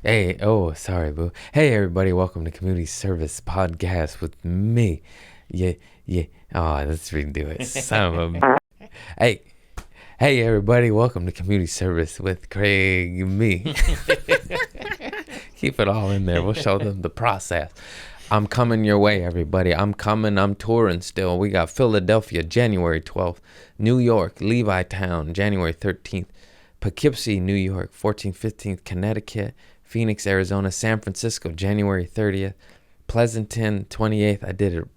Hey, oh, sorry, boo. Hey, everybody, welcome to Community Service Podcast with me. Yeah, yeah. Oh, let's redo it. Son of a. Hey, hey, everybody, welcome to Community Service with Craig and me. Keep it all in there. We'll show them the process. I'm coming your way, everybody. I'm coming. I'm touring still. We got Philadelphia, January 12th. New York, Levittown, January 13th. Poughkeepsie, New York, 14th, 15th. Connecticut, Phoenix, Arizona. San Francisco, January 30th. Pleasanton, 28th. I did it,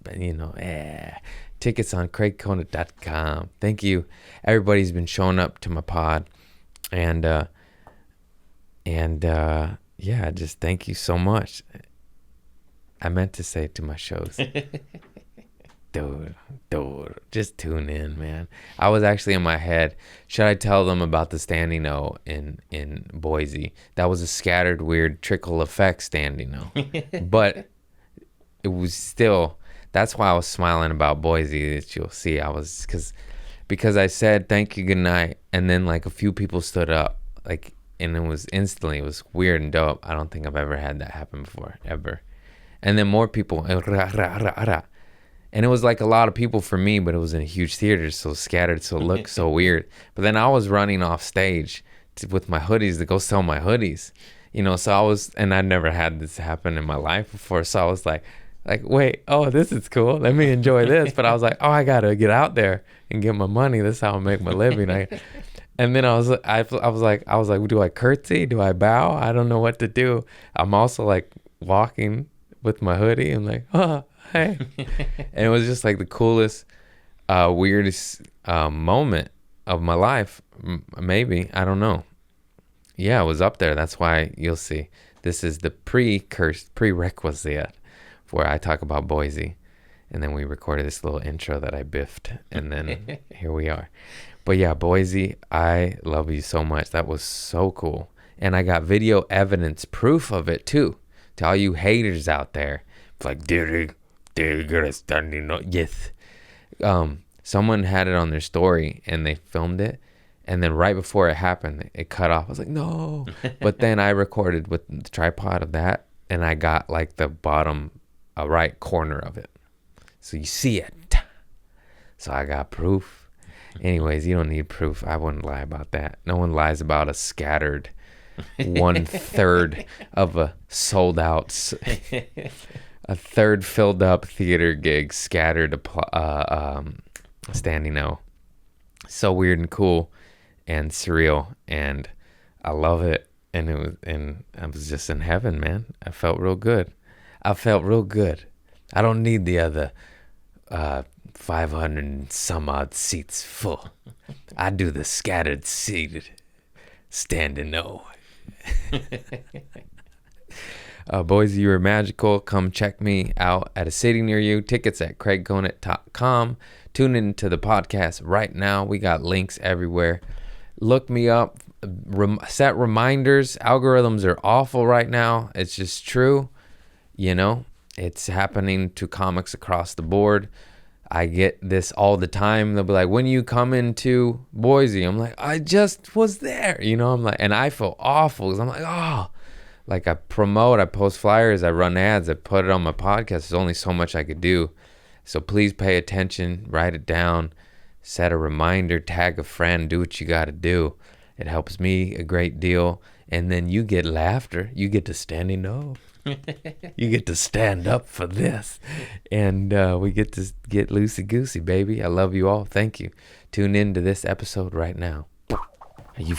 Tickets on CraigConant.com. Thank you. Everybody's been showing up to my pod. And yeah, just thank you so much. I meant to say to my shows, dude, just tune in, man. I was actually in my head, should I tell them about the standing O in Boise? That was a scattered, weird trickle effect standing O. But it was still, that's why I was smiling about Boise, that you'll see. Because I said, thank you, good night. And then like a few people stood up, and it was weird and dope. I don't think I've ever had that happen before, ever. And then more people, and it was like a lot of people for me, but it was in a huge theater, so scattered, so it looked so weird. But then I was running off stage with my hoodies to go sell my hoodies, and I'd never had this happen in my life before, so I was like, wait, oh, this is cool. Let me enjoy this. But I was like, oh, I gotta get out there and get my money. This is how I make my living. And then I was like, do I curtsy? Do I bow? I don't know what to do. I'm also like walking with my hoodie and like, oh, hey. And it was just like the coolest, weirdest moment of my life. Maybe. I don't know. Yeah, it was up there. That's why you'll see. This is the prerequisite where I talk about Boise. And then we recorded this little intro that I biffed. And then here we are. But yeah, Boise, I love you so much. That was so cool. And I got video evidence, proof of it too. To all you haters out there, it's like, did you get a standing up? Yes. Someone had it on their story and they filmed it, and then right before it happened, it cut off. I was like, no. But then I recorded with the tripod of that, and I got like the bottom right corner of it, so you see it. So I got proof. Anyways, you don't need proof. I wouldn't lie about that. No one lies about a scattered 1/3 of a sold out, a third filled up theater gig scattered standing O. So weird and cool and surreal, and I love it. And I was just in heaven, man. I felt real good. I don't need the other 500 and some odd seats full. I do the scattered seated standing O. Boise, you are magical. Come check me out at a city near you. Tickets at CraigConant.com. Tune into the podcast right now. We got links everywhere. Look me up. Set reminders. Algorithms are awful right now. It's just true. It's happening to comics across the board. I get this all the time. They'll be like, when you come into Boise? I'm like, I just was there. I'm like, and I feel awful because I'm like, oh, like I post flyers, I run ads, I put it on my podcast. There's only so much I could do. So please pay attention, write it down, set a reminder, tag a friend, do what you got to do. It helps me a great deal. And then you get laughter. You get to standing up. You get to stand up for this. And we get to get loosey-goosey, baby. I love you all. Thank you. Tune in to this episode right now. Are you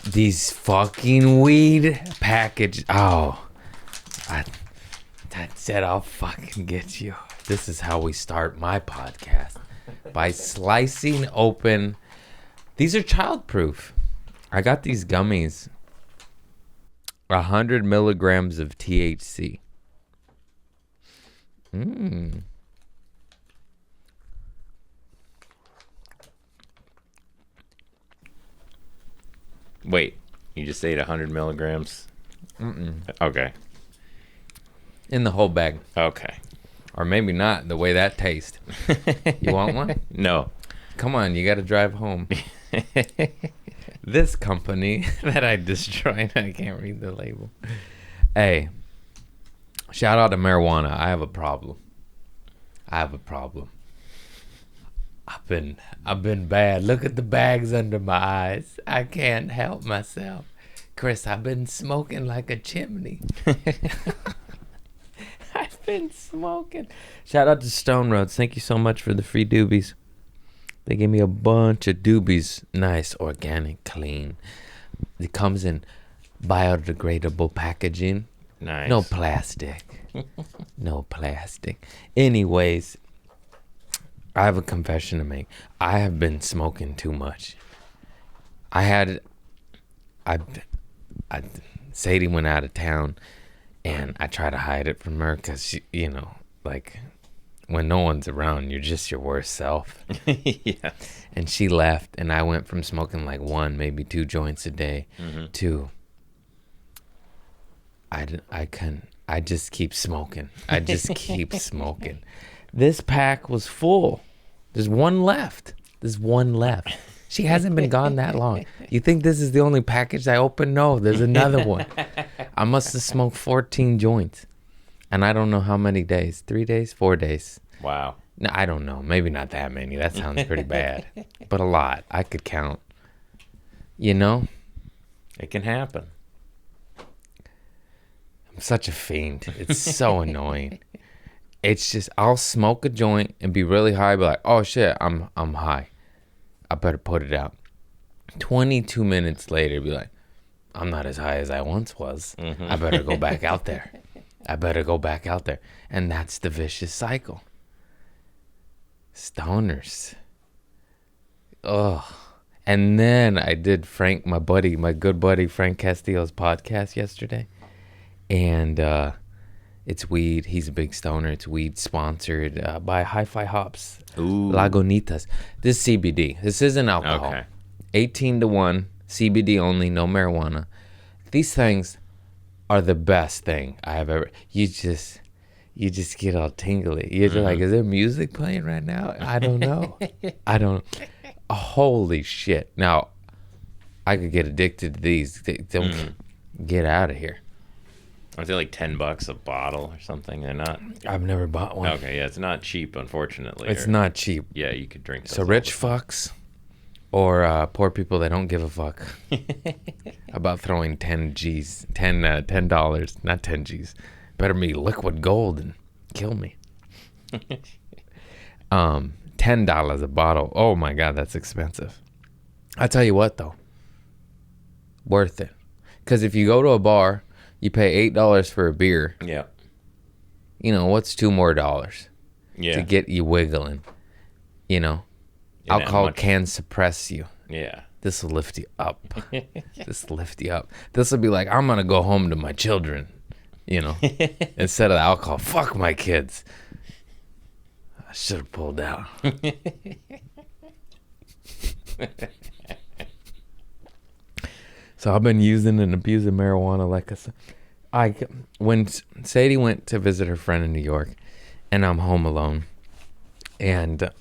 these fucking weed package. Oh, I said I'll fucking get you. This is how we start my podcast. By slicing open. These are childproof. I got these gummies. 100 milligrams of THC. Wait, you just ate 100 milligrams? Mm-mm. Okay. In the whole bag. Okay. Or maybe not, the way that tastes. You want one? No. Come on, you got to drive home. This company that I destroyed, I can't read the label. Hey, shout out to marijuana. I have a problem. I've been bad. Look at the bags under my eyes. I can't help myself. Chris, I've been smoking like a chimney. I've been smoking. Shout out to Stone Roads. Thank you so much for the free doobies. They gave me a bunch of doobies. Nice, organic, clean. It comes in biodegradable packaging. Nice. No plastic. No plastic. Anyways, I have a confession to make. I have been smoking too much. Sadie went out of town, and I try to hide it from her because she, like when no one's around, you're just your worst self. Yeah. And she left, and I went from smoking like 1, maybe 2 joints a day to I just keep smoking. I just keep smoking. This pack was full. There's one left. She hasn't been gone that long. You think this is the only package I opened? No, there's another one. I must have smoked 14 joints. And I don't know how many days. 3 days? 4 days. Wow. No, I don't know. Maybe not that many. That sounds pretty bad. But a lot. I could count. You know? It can happen. I'm such a fiend. It's so annoying. It's just I'll smoke a joint and be really high, be like, oh shit, I'm high. I better put it out. 22 minutes later, be like, I'm not as high as I once was. I better go back out there. And that's the vicious cycle. Stoners. Ugh. And then I did my good buddy Frank Castillo's podcast yesterday. And it's weed. He's a big stoner. It's weed sponsored by Hi-Fi Hops. Ooh. Lagunitas. This CBD. This isn't alcohol. Okay. 18-1. CBD only. No marijuana. These things are the best thing I have ever. You just get all tingly. You're just like, is there music playing right now? I don't know. Holy shit. Now, I could get addicted to these. Don't get out of here. Aren't they like $10 a bottle or something? They're not. I've never bought one. Okay, yeah, it's not cheap, unfortunately. It's not cheap. Yeah, you could drink those. So rich fucks or poor people that don't give a fuck about throwing $10, not 10 G's. Better be liquid gold and kill me. $10 a bottle. Oh my God, that's expensive. I tell you what though, worth it. Because if you go to a bar, you pay $8 for a beer. Yeah. You know, what's $2 more Yeah. to get you wiggling? You know, Yeah, alcohol can suppress you. Yeah. This will lift you up. This will be like, I'm going to go home to my children, you know, instead of the alcohol. Fuck my kids. I should have pulled out. So I've been using and abusing marijuana like when Sadie went to visit her friend in New York, and I'm home alone, and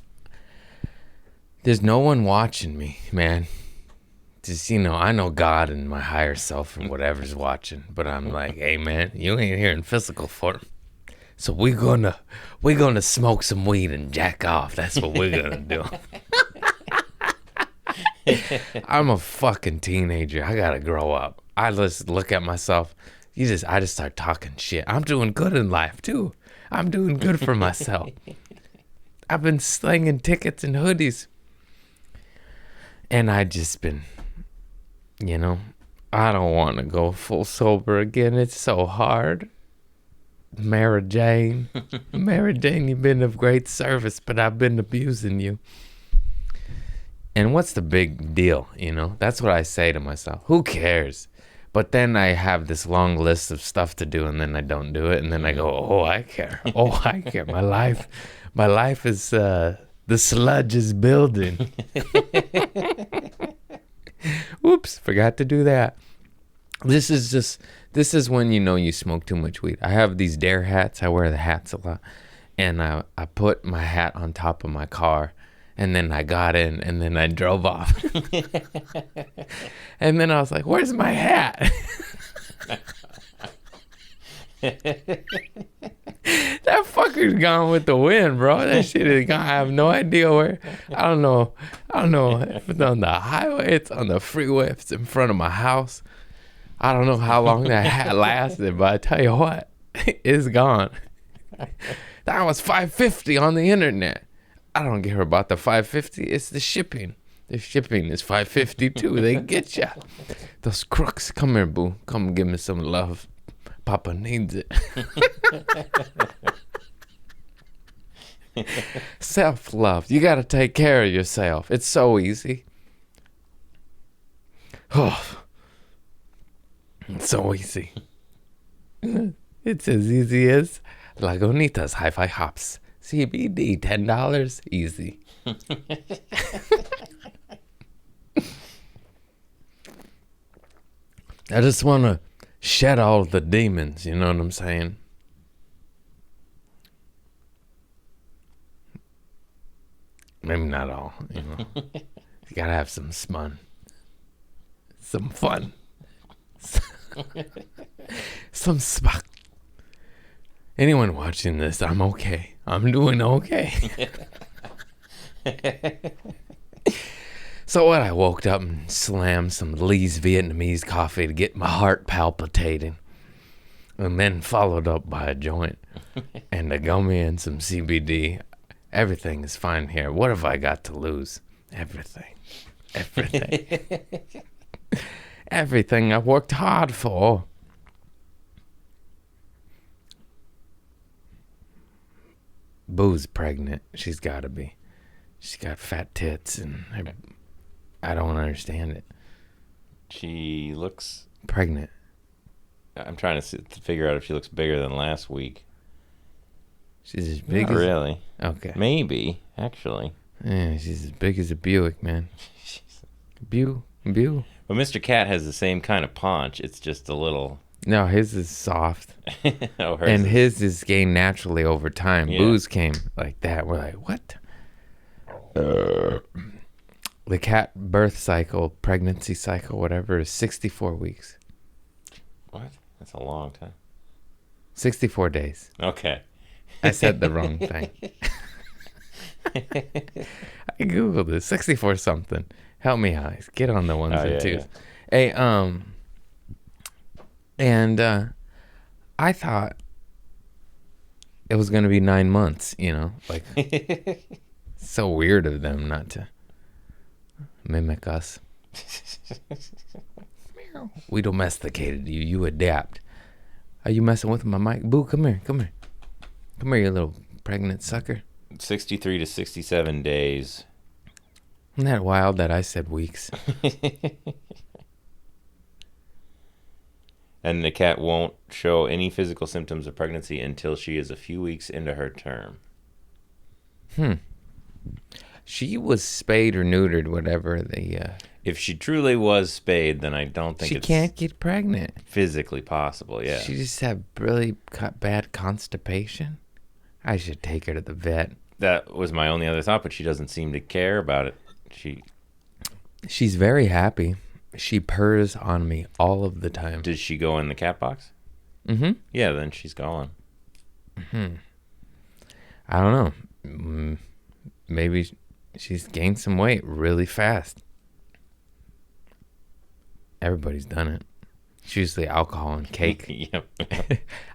there's no one watching me, man. Just, I know God and my higher self or whatever's watching, but I'm like, hey man, you ain't here in physical form. So we're gonna smoke some weed and jack off. That's what we're gonna do. I'm a fucking teenager. I gotta grow up. I just look at myself. I just start talking shit. I'm doing good in life too. I'm doing good for myself. I've been slinging tickets and hoodies. And I just been, I don't want to go full sober again. It's so hard. Mara Jane, you've been of great service, but I've been abusing you. And what's the big deal, That's what I say to myself. Who cares? But then I have this long list of stuff to do, and then I don't do it, and then I go, oh, I care. Oh, I care. My life is, the sludge is building. Oops, forgot to do that. This is when you smoke too much weed. I have these Dare hats. I wear the hats a lot. And I put my hat on top of my car. And then I got in, and then I drove off. And then I was like, where's my hat? That fucker's gone with the wind, bro. That shit is gone. I have no idea where. I don't know. If it's on the highway, it's on the freeway, if it's in front of my house. I don't know how long that hat lasted, but I tell you what, it's gone. That was $5.50 on the internet. I don't care about the $5.50. It's the shipping. The shipping is $5.50 too. They get ya. Those crooks. Come here, boo. Come give me some love. Papa needs it. Self-love. You got to take care of yourself. It's so easy. Oh, it's so easy. It's as easy as Lagunitas Hi-Fi Hops. CBD, $10. Easy. I just want to shed all the demons, you know what I'm saying? Maybe not all, you know. You gotta have some fun. Some fun. Some spark. Anyone watching this, I'm okay. I'm doing okay. So what? I woke up and slammed some Lee's Vietnamese coffee to get my heart palpitating. And then followed up by a joint and a gummy and some CBD. Everything is fine here. What have I got to lose? Everything. Everything. Everything I've worked hard for. Boo's pregnant. She's got to be. She's got fat tits and I don't understand it. She looks pregnant. I'm trying to figure out if she looks bigger than last week. She's as big Not as... really. Okay. Maybe, actually. Yeah, she's as big as a Buick, man. Bew. But Mr. Cat has the same kind of paunch. It's just a little... No, his is soft. Oh, and his is gained naturally over time. Yeah. Boo's came like that. We're like, what? The cat birth cycle, pregnancy cycle, whatever, is 64 weeks. What? That's a long time. 64 days. Okay. I said the wrong thing. I Googled it. 64 something. Help me out. Get on the ones and twos. Yeah. Hey, I thought it was going to be 9 months, you know, like so weird of them not to mimic us. We domesticated you. You adapt. Are you messing with my mic? Boo, come here. Come here, you little pregnant sucker. 63 to 67 days. Isn't that wild that I said weeks? And the cat won't show any physical symptoms of pregnancy until she is a few weeks into her term. She was spayed or neutered, whatever the... If she truly was spayed, then I don't think she can't get pregnant. Physically possible, yeah. She just had really bad constipation. I should take her to the vet. That was my only other thought, but she doesn't seem to care about it. She's very happy. She purrs on me all of the time. Did she go in the cat box? Mm-hmm. Yeah, then she's gone. Mm-hmm. I don't know. Maybe she's gained some weight really fast. Everybody's done it. It's usually alcohol and cake. Yep.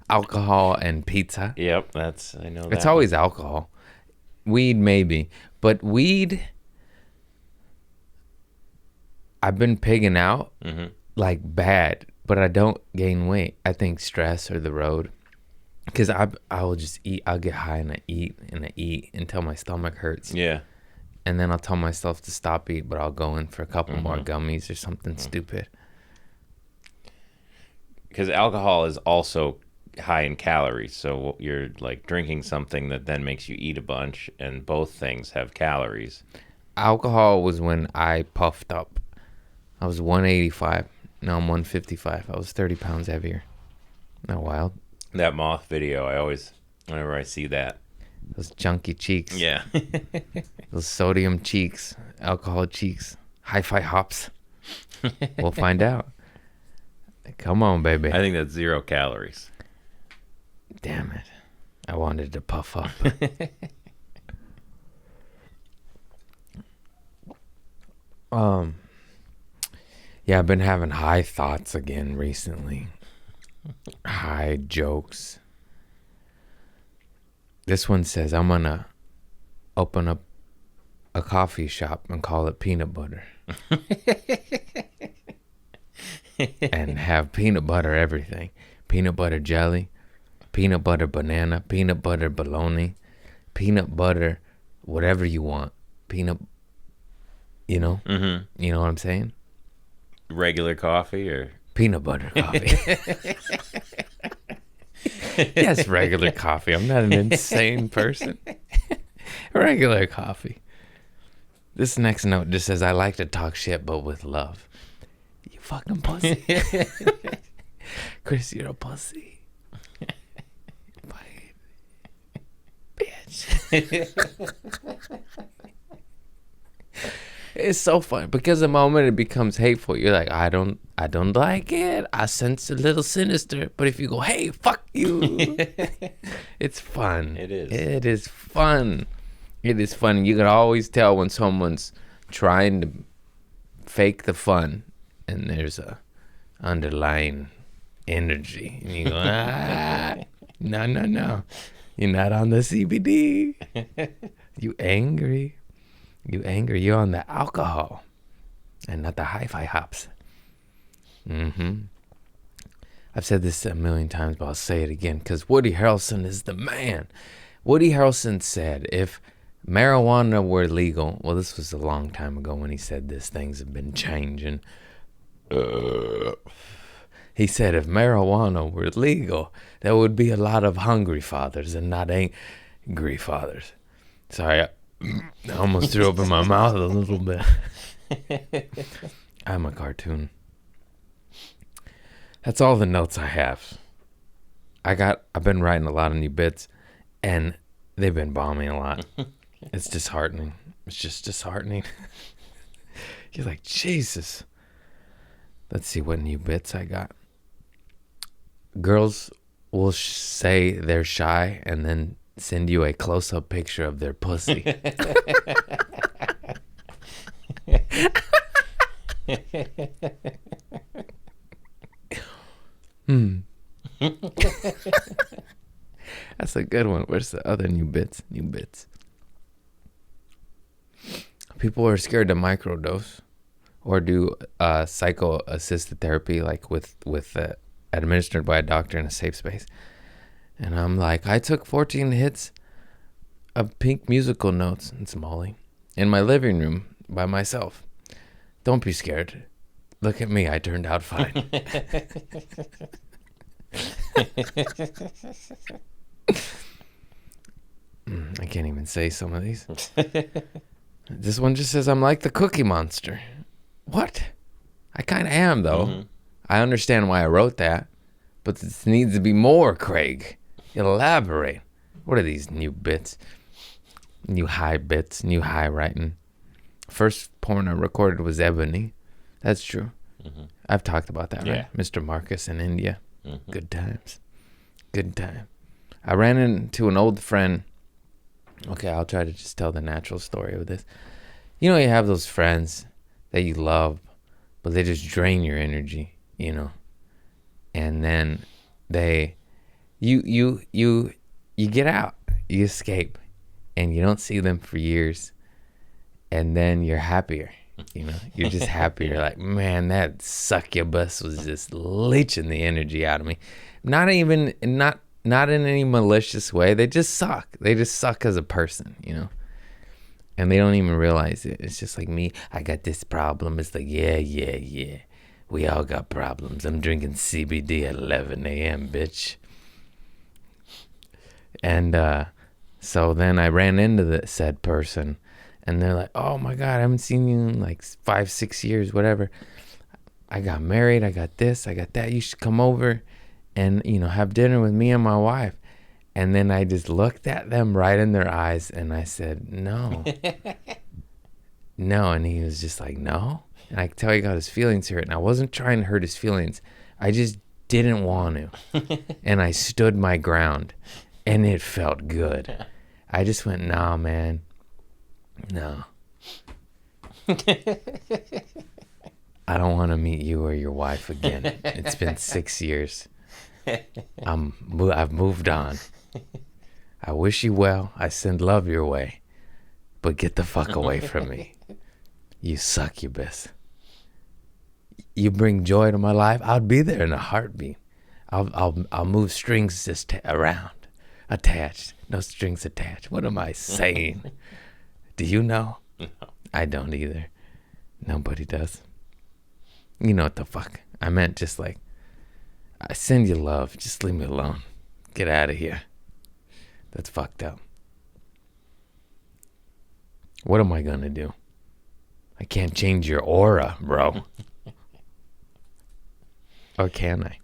Alcohol and pizza. Yep, I know that. It's always alcohol. Weed, maybe. But weed... I've been pigging out like bad, but I don't gain weight. I think stress or the road, because I will just eat. I'll get high and I eat until my stomach hurts. Yeah, and then I'll tell myself to stop eating, but I'll go in for a couple more gummies or something stupid. Because alcohol is also high in calories, so you're like drinking something that then makes you eat a bunch, and both things have calories. Alcohol was when I puffed up. I was 185. Now I'm 155. I was 30 pounds heavier. Not wild. That moth video, whenever I see that. Those chunky cheeks. Yeah. Those sodium cheeks. Alcohol cheeks. Hi-fi hops. We'll find out. Come on, baby. I think that's 0 calories. Damn it. I wanted to puff up. Yeah, I've been having high thoughts again recently. High jokes. This one says, I'm gonna open up a coffee shop and call it Peanut Butter. And have peanut butter everything. Peanut butter jelly, peanut butter banana, peanut butter bologna, peanut butter whatever you want. Peanut, you know? Mm-hmm. You know what I'm saying? Regular coffee or Peanut butter coffee. Yes, regular coffee. I'm not an insane person. Regular coffee. This next note just says, I like to talk shit, but with love. You fucking pussy. Chris, you're a pussy. Bye. Bitch. It's so fun because the moment it becomes hateful, you're like, I don't like it. I sense a little sinister. But if you go, hey, fuck you, it's fun. It is. It is fun. It is fun. You can always tell when someone's trying to fake the fun and there's a underlying energy. And you go, no. You're not on the CBD. You angry. You're on the alcohol and not the hi-fi hops. I've said this a million times, but I'll say it again because Woody Harrelson is the man. Woody Harrelson said if marijuana were legal, well, this was a long time ago when he said this. Things have been changing. He said if marijuana were legal, there would be a lot of hungry fathers and not angry fathers. Sorry, I almost threw up in my mouth a little bit. I'm a cartoon. That's all the notes I have. I've been writing a lot of new bits, and they've been bombing a lot. It's disheartening. It's just disheartening. You're like, Jesus. Let's see what new bits I got. Girls will say they're shy and then send you a close-up picture of their pussy. That's a good one. Where's the other new bits? People are scared to microdose or do psycho-assisted therapy, like with administered by a doctor in a safe space. And I'm like, I took 14 hits of pink musical notes, it's Molly, in my living room by myself. Don't be scared. Look at me, I turned out fine. I can't even say some of these. This one just says, I'm like the Cookie Monster. What? I kind of am, though. Mm-hmm. I understand why I wrote that, but this needs to be more, Craig. Elaborate. What are these new bits? New high bits, new high writing. First porn I recorded was Ebony. That's true. Mm-hmm. I've talked about that, right? Mr. Marcus in India. Mm-hmm. Good times. Good time. I ran into an old friend. Okay, I'll try to just tell the natural story of this. You know, you have those friends that you love, but they just drain your energy, you know. And then you get out, you escape, and you don't see them for years. And then you're happier, you know. You're just happier. Like, man, that succubus was just leeching the energy out of me. Not in any malicious way. They just suck. They just suck as a person, you know. And they don't even realize it. It's just like me. I got this problem. It's like, yeah. We all got problems. I'm drinking CBD at 11 a.m., bitch. And so then I ran into the said person. And they're like, oh, my God, I haven't seen you in like 5-6 years, whatever. I got married. I got this. I got that. You should come over and, you know, have dinner with me and my wife. And then I just looked at them right in their eyes and I said, no. No. And he was just like, no. And I could tell he got his feelings hurt. And I wasn't trying to hurt his feelings. I just didn't want to. And I stood my ground. And it felt good. I just went, nah, man. No. I don't want to meet you or your wife again. It's been 6 years. I've moved on. I wish you well. I send love your way. But get the fuck away from me. You succubus. You bring joy to my life. I'll be there in a heartbeat. I'll move strings just around. Attached. No strings attached. What am I saying? Do you know? No. I don't either. Nobody does. You know what the fuck? I meant just like, I send you love. Just leave me alone. Get out of here. That's fucked up. What am I gonna do? I can't change your aura, bro. Or can I?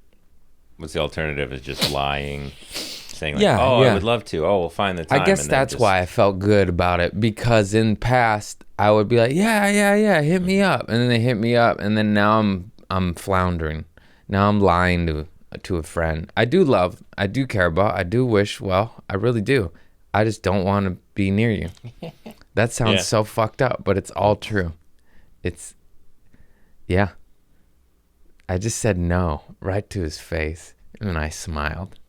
What's the alternative? Is just lying, saying like, Yeah, "Oh, yeah. I would love to. Oh, we'll find the time." I guess and then that's just- why I felt good about it, because in past I would be like, yeah, hit me up, and then they hit me up, and then now I'm floundering. Now I'm lying to a friend. I do love, I do care about, I do wish well, I really do. I just don't want to be near you. That sounds Yeah. so fucked up, but it's all true. It's, yeah. I just said no right to his face, and I smiled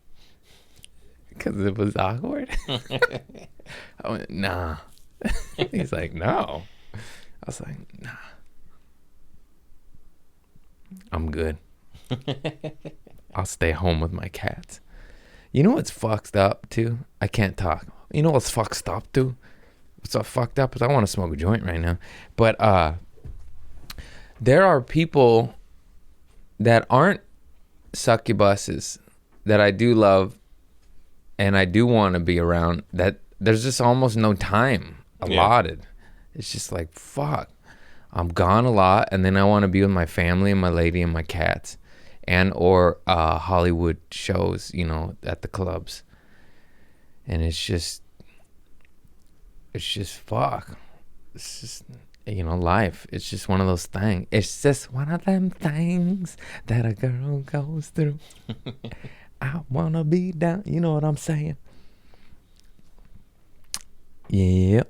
because it was awkward. I went, nah. He's like, no. I was like, nah. I'm good. I'll stay home with my cats. You know what's fucked up too? I can't talk. You know what's fucked up too? What's up fucked up is I want to smoke a joint right now. But there are people that aren't succubuses that I do love and I do want to be around, that there's just almost no time allotted. It's just like, fuck. I'm gone a lot, and then I want to be with my family and my lady and my cats, and or Hollywood shows, you know, at the clubs. And it's just fuck. It's just, you know, life. It's just one of those things. It's just one of them things that a girl goes through. I wanna be down. You know what I'm saying? Yep.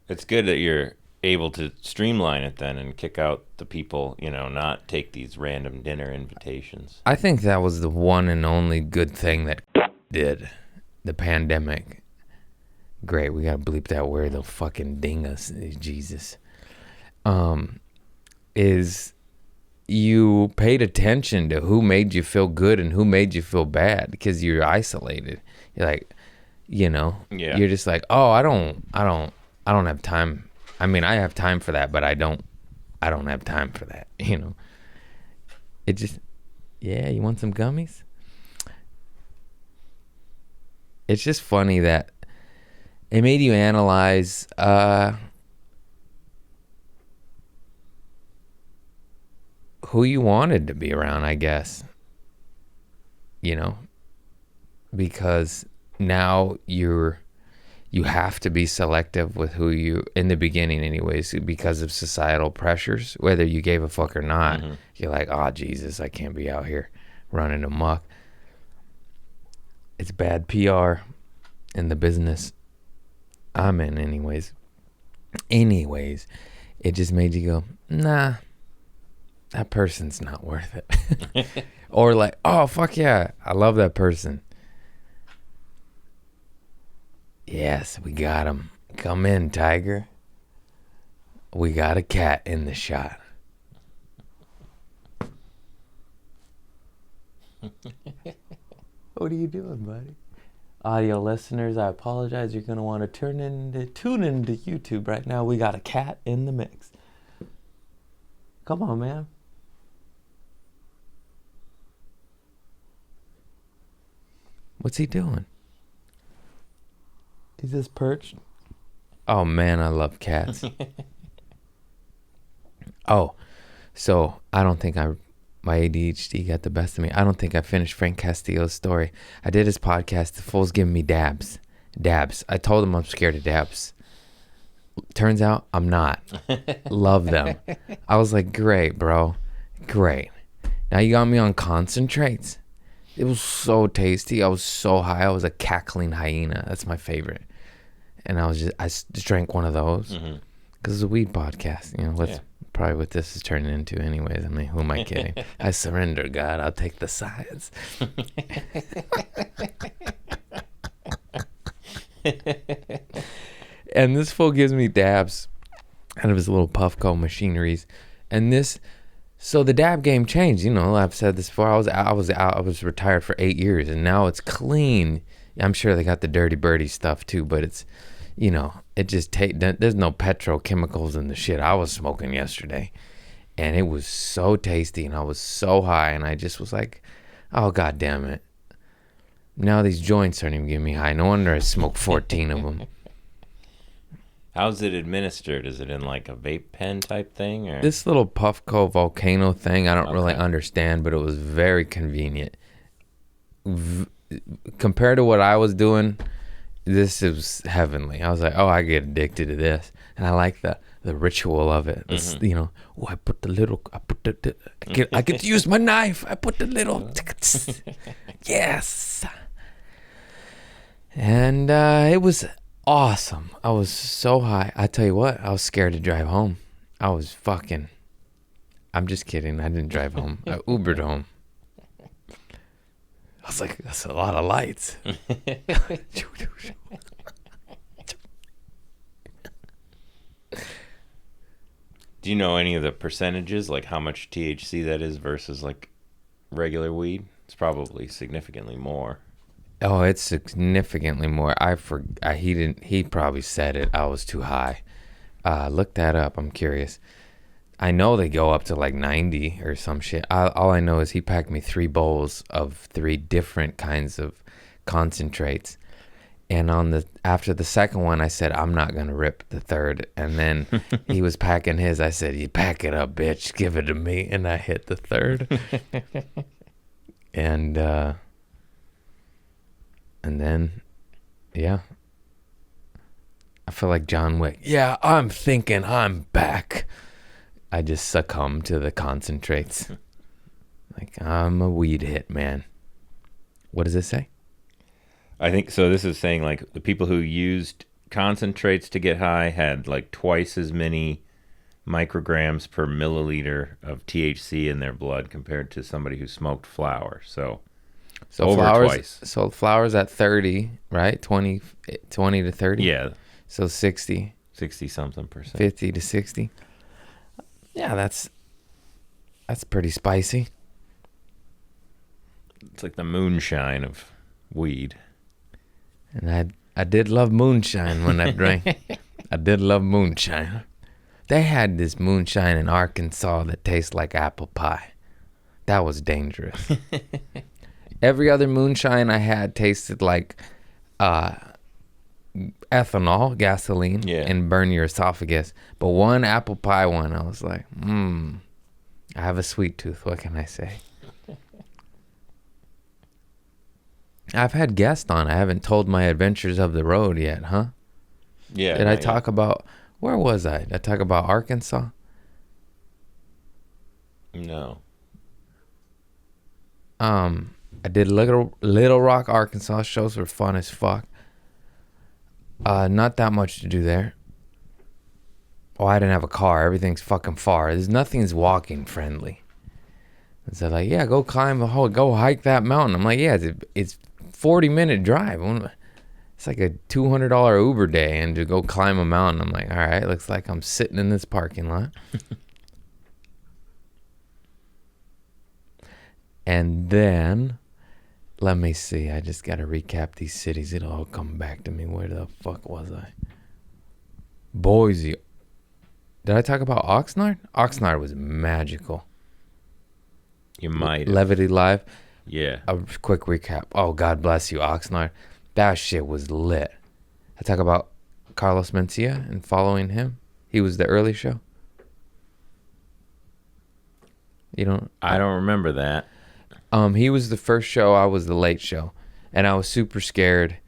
It's good that you're able to streamline it then and kick out the people, you know, not take these random dinner invitations. I think that was the one and only good thing that did. The pandemic. Great, we gotta bleep that word. They'll fucking ding us. Jesus. Is you paid attention to who made you feel good and who made you feel bad, because you're isolated. You're like, you know, you're just like, oh, I don't have time. I mean, I have time for that, but I don't have time for that, you know. It just, yeah, you want some gummies? It's just funny that it made you analyze who you wanted to be around, I guess. You know, because now you have to be selective with who you, in the beginning anyways, because of societal pressures, whether you gave a fuck or not. Mm-hmm. You're like, oh, Jesus, I can't be out here running amok. It's bad PR in the business I'm in anyways. It just made you go, nah, that person's not worth it. Or like, oh, fuck yeah, I love that person. Yes, we got him. Come in, Tiger. We got a cat in the shot. What are you doing, buddy? Audio listeners, I apologize. You're going to want to tune into YouTube right now. We got a cat in the mix. Come on, man. What's he doing? He's just perched. Oh, man, I love cats. Oh, so I don't think my ADHD got the best of me. I don't think I finished Frank Castillo's story. I did his podcast. The fool's giving me dabs. I told him I'm scared of dabs. Turns out I'm not. Love them. I was like, great, bro. Great. Now you got me on concentrates. It was so tasty. I was so high. I was a cackling hyena. That's my favorite. And I just drank one of those because it's a weed podcast. You know, probably what this is turning into, anyways. I mean, who am I kidding? I surrender, God. I'll take the science. And this fool gives me dabs out of his little Puffco machineries, and so the dab game changed. You know, I've said this before. I was retired for 8 years, and now it's clean. I'm sure they got the dirty birdie stuff too, but it's, you know, it just there's no petrochemicals in the shit I was smoking yesterday, and it was so tasty, and I was so high, and I just was like, oh god damn it. Now these joints aren't even getting me high. No wonder I smoked 14 of them. How's it administered? Is it in like a vape pen type thing? Or? This little Puffco volcano thing, I don't really understand, but it was very convenient. Compared to what I was doing, this is heavenly. I was like, oh, I get addicted to this. And I like the ritual of it. You know, I get to use my knife. I put the little, yes. And it was awesome. I was so high. I tell you what, I was scared to drive home. I'm just kidding. I didn't drive home. I Ubered home. I was like, that's a lot of lights. Do you know any of the percentages, like how much THC that is versus like regular weed? It's probably significantly more. Oh, it's significantly more. He probably said it. I was too high. Look that up. I'm curious. I know they go up to like 90 or some shit. All I know is he packed me 3 bowls of 3 different kinds of concentrates. And after the second one, I said, I'm not going to rip the third. And then he was packing his. I said, you pack it up, bitch. Give it to me. And I hit the third. And then, yeah. I feel like John Wick. Yeah, I'm thinking I'm back. I just succumb to the concentrates. Like, I'm a weed hit, man. What does it say? I think so. This is saying like the people who used concentrates to get high had like twice as many micrograms per milliliter of THC in their blood compared to somebody who smoked flower. So over twice. So flowers at 30, right? 20 to 30? Yeah. So 60 something percent. 50 to 60. Yeah, that's pretty spicy. It's like the moonshine of weed. And I did love moonshine when I drank. I did love moonshine. They had this moonshine in Arkansas that tastes like apple pie. That was dangerous. Every other moonshine I had tasted like ethanol, gasoline, and burn your esophagus. But one apple pie one, I was like, I have a sweet tooth. What can I say? I've had guests on. I haven't told my adventures of the road yet, huh? Yeah. Did I talk about, where was I? Did I talk about Arkansas? No. I did Little Rock, Arkansas. Shows were fun as fuck. Not that much to do there. Oh, I didn't have a car. Everything's fucking far. Nothing's walking friendly. And so like, yeah, go hike that mountain. I'm like, yeah, it's 40-minute drive. It's like a $200 Uber day, and to go climb a mountain. I'm like, all right, looks like I'm sitting in this parking lot. And then, let me see. I just got to recap these cities. It'll all come back to me. Where the fuck was I? Boise. Did I talk about Oxnard? Oxnard was magical. You might. Levity Live. Yeah. A quick recap. Oh, God bless you, Oxnard. That shit was lit. I talk about Carlos Mencia and following him. He was the early show. You don't? I don't remember that. He was the first show. I was the late show, and I was super scared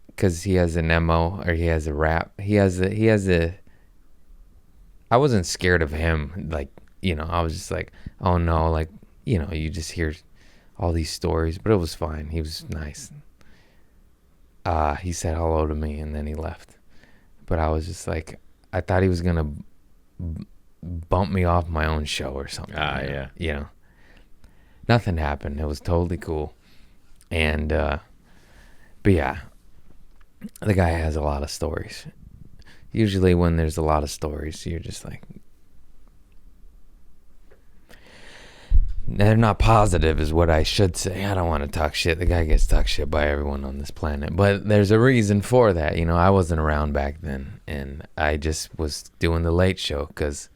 because he has an MO, or he has a rap. He has a. I wasn't scared of him. Like, I was just like, oh no, like, you just hear all these stories, but it was fine. He was nice. He said hello to me and then he left. But I was just like, I thought he was gonna bump me off my own show or something. Yeah. Nothing happened. It was totally cool. And but yeah, the guy has a lot of stories. Usually when there's a lot of stories, you're just like, they're not positive is what I should say. I don't want to talk shit. The guy gets talked shit by everyone on this planet. But there's a reason for that. I wasn't around back then. And I just was doing the late show because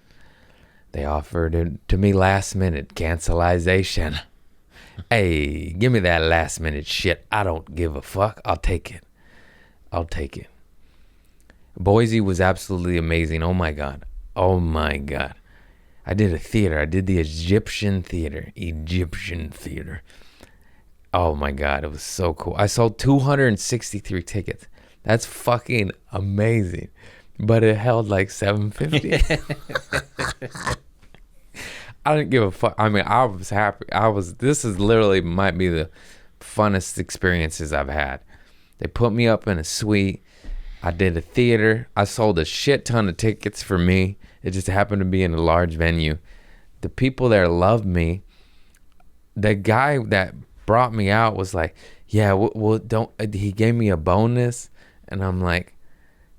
they offered it to me last minute. Cancelization. Hey, give me that last minute shit. I don't give a fuck. I'll take it. Boise was absolutely amazing. Oh my God. I did a theater. I did the Egyptian theater. Oh my God, it was so cool. I sold 263 tickets. That's fucking amazing. But it held like 750. I didn't give a fuck. I mean, I was happy. This is literally might be the funnest experiences I've had. They put me up in a suite. I did a theater. I sold a shit ton of tickets for me. It just happened to be in a large venue. The people there loved me. The guy that brought me out was like, yeah, well, don't. He gave me a bonus, and I'm like,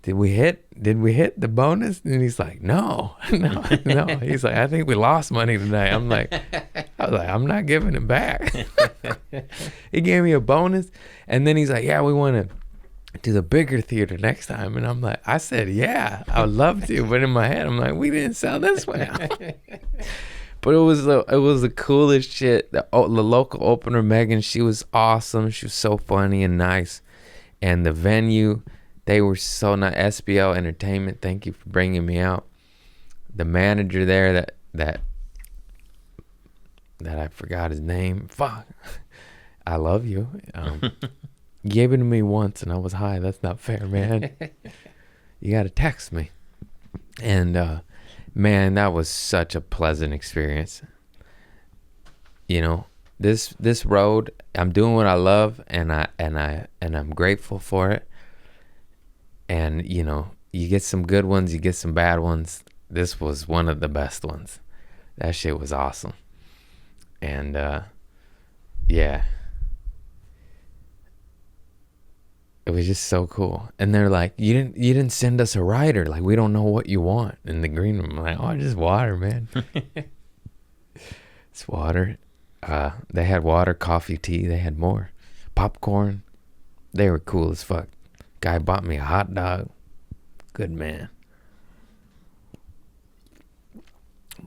did we hit the bonus? And he's like, no. He's like, I think we lost money tonight. I was like, I'm not giving it back. He gave me a bonus, and then he's like, yeah, we want to do the bigger theater next time. And I'm like, I said, yeah, I would love to. But in my head, I'm like, we didn't sell this one out. But it was the coolest shit. The local opener, Megan, she was awesome. She was so funny and nice. And the venue, they were so nice. SBL Entertainment, thank you for bringing me out. The manager there that I forgot his name. Fuck. I love you. Gave it to me once and I was high. That's not fair, man. You got to text me. And man, that was such a pleasant experience. This road, I'm doing what I love and I'm grateful for it. And you get some good ones, you get some bad ones. This was one of the best ones. That shit was awesome. And yeah. It was just so cool. And they're like, you didn't send us a rider. Like, we don't know what you want in the green room. I'm like, oh, just water, man. It's water. They had water, coffee, tea. They had more. Popcorn. They were cool as fuck. Guy bought me a hot dog. Good man.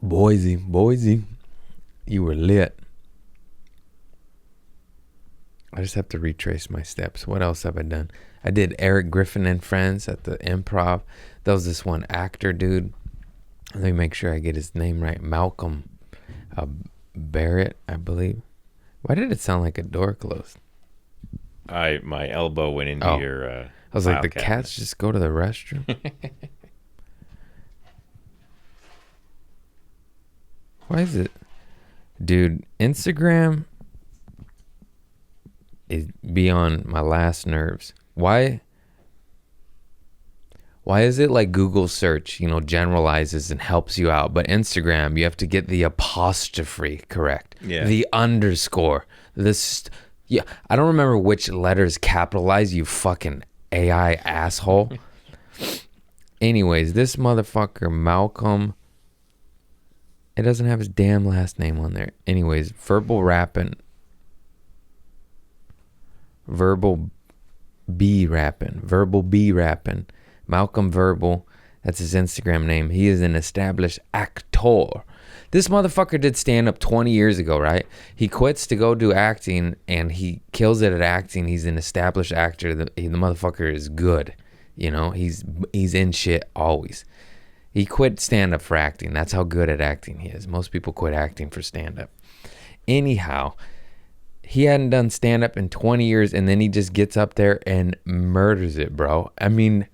Boise. You were lit. I just have to retrace my steps. What else have I done? I did Eric Griffin and Friends at the Improv. There was this one actor dude. Let me make sure I get his name right. Malcolm Barrett, I believe. Why did it sound like a door closed? My elbow went into your I was like, the cats just go to the restroom? Why is it? Dude, Instagram is beyond my last nerves. Why is it like Google search, generalizes and helps you out, but Instagram, you have to get the apostrophe correct. Yeah. The underscore. Yeah, I don't remember which letters capitalize, you fucking AI asshole. Anyways, this motherfucker, Malcolm, it doesn't have his damn last name on there. Anyways, Verbal B rapping. Malcolm Verbal, that's his Instagram name. He is an established actor. This motherfucker did stand up 20 years ago, right? He quits to go do acting and he kills it at acting. He's an established actor. The motherfucker is good. He's in shit always. He quit stand up for acting. That's how good at acting he is. Most people quit acting for stand up. Anyhow, he hadn't done stand-up in 20 years, and then he just gets up there and murders it, bro. I mean,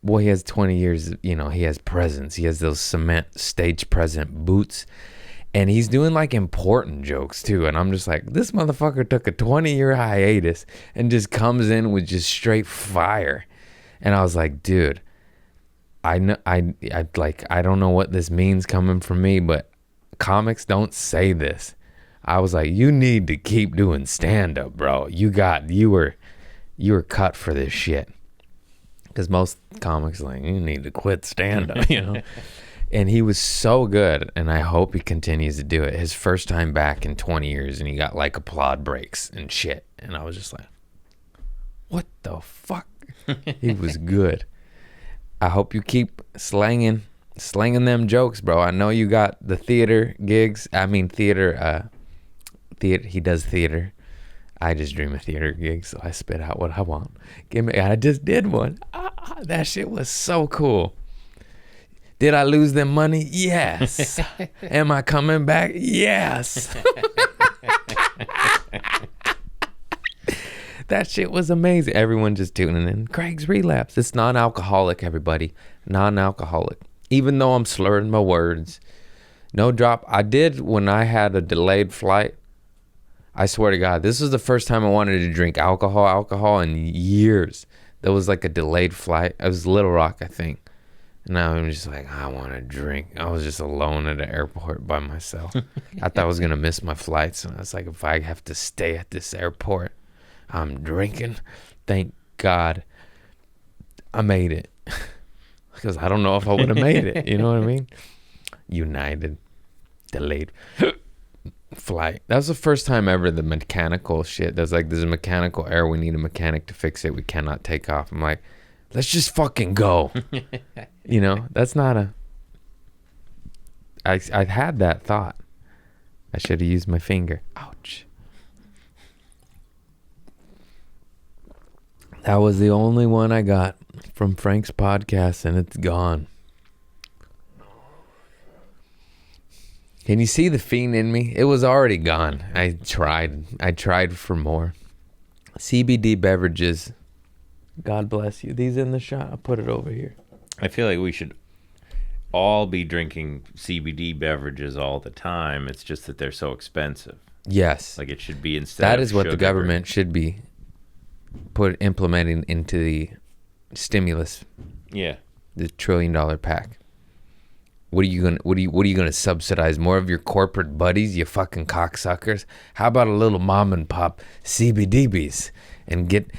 Well, he has 20 years, you know, he has presence. He has those cement stage present boots. And he's doing like important jokes too. And I'm just like, this motherfucker took a 20-year hiatus and just comes in with just straight fire. And I was like, dude, I don't know what this means coming from me, but comics don't say this. I was like, you need to keep doing stand up, bro. You were cut for this shit. Because most comics are like, you need to quit stand up, you know. And he was so good, and I hope he continues to do it. His first time back in 20 years, and he got like applaud breaks and shit. And I was just like, what the fuck? He was good. I hope you keep slanging them jokes, bro. I know you got the theater gigs. I mean, theater. He does theater. I just dream of theater gigs, so I spit out what I want. I just did one. That shit was so cool. Did I lose them money? Yes. Am I coming back? Yes. That shit was amazing. Everyone just tuning in. Craig's Relapse. It's non-alcoholic, everybody. Non-alcoholic. Even though I'm slurring my words. No drop. I did when I had a delayed flight. I swear to God, this was the first time I wanted to drink alcohol in years. There was like a delayed flight. It was Little Rock, I think. And now I'm just like, I want to drink. I was just alone at the airport by myself. I thought I was going to miss my flights. And I was like, if I have to stay at this airport, I'm drinking. Thank God I made it. Because I don't know if I would have made it. You know what I mean? United. Delayed flight. That was the first time ever the mechanical shit. There's a mechanical error. We need a mechanic to fix it. We cannot take off. I'm like, let's just fucking go. You know, that's not a... I had that thought. I should have used my finger. Ouch. That was the only one I got from Frank's podcast, and it's gone. Can you see the fiend in me? It was already gone. I tried for more. CBD beverages. God bless you. These in the shot. I'll put it over here. I feel like we should all be drinking CBD beverages all the time. It's just that they're so expensive. Yes. Like it should be instead That of is what the sugar. government should be implementing into the stimulus. Yeah. The $1 trillion pack. What are you gonna subsidize? More of your corporate buddies, you fucking cocksuckers? How about a little mom and pop CBDBs and get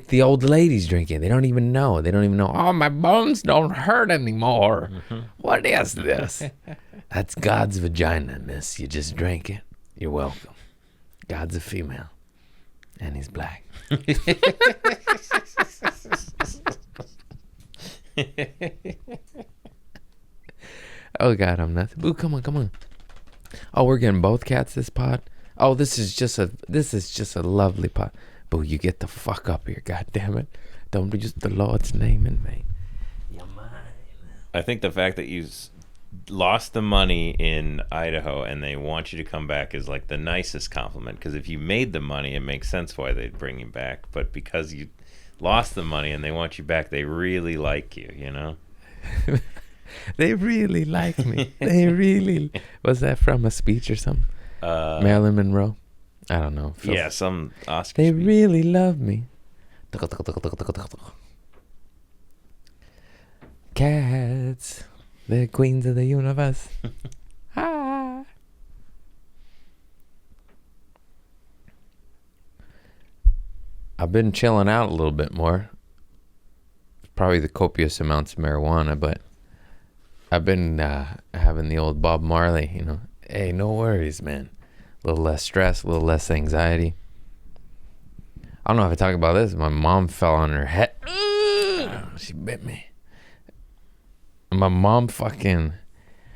the old ladies drinking? They don't even know. Oh, my bones don't hurt anymore. Mm-hmm. What is this? That's God's vagina, miss. You just drank it. You're welcome. God's a female, and he's black. Oh God, I'm nuts. Ooh, come on. Oh, we're getting both cats this pod. Oh, this is just a lovely pod. Boo, you get the fuck up here, God damn it. Don't use the Lord's name in vain. You're mine. I think the fact that you lost the money in Idaho and they want you to come back is like the nicest compliment, because if you made the money, it makes sense why they'd bring you back. But because you lost the money and they want you back, they really like you, you know? They really like me. They really... Was that from a speech or something? Marilyn Monroe? I don't know. Yeah, some Oscar They speech. really love me. Cats. They're queens of the universe. Ah. I've been chilling out a little bit more. Probably the copious amounts of marijuana, but I've been having the old Bob Marley, you know. Hey, no worries, man. A little less stress, a little less anxiety. I don't know if I talk about this. My mom fell on her head. She bit me. My mom fucking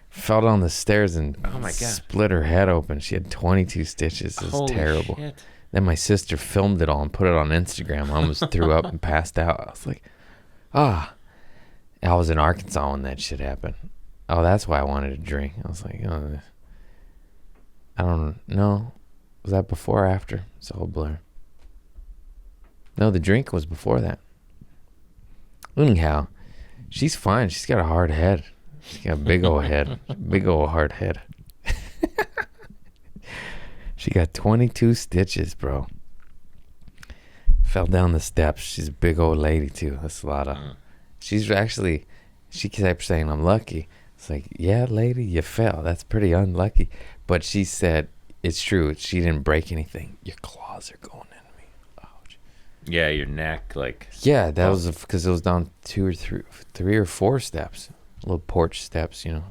fell down the stairs and split her head open. She had 22 stitches. It was terrible. Shit. Then my sister filmed it all and put it on Instagram. I almost threw up and passed out. I was like, I was in Arkansas when that shit happened. Oh, that's why I wanted to drink. I was like, oh, I don't know. Was that before or after? It's all blur. No, the drink was before that. Anyhow, She's fine. She's got a hard head. She's got a big old head. Big old hard head. She got 22 stitches, bro. Fell down the steps. She's a big old lady, too. That's a lot of... She's actually... She kept saying, I'm lucky. It's like, yeah, lady, you fell. That's pretty unlucky. But she said, it's true. She didn't break anything. Your claws are going in me. Ouch. Yeah, your neck, like... Yeah, that was because it was down 2 or 3 or 4 steps. Little porch steps, you know.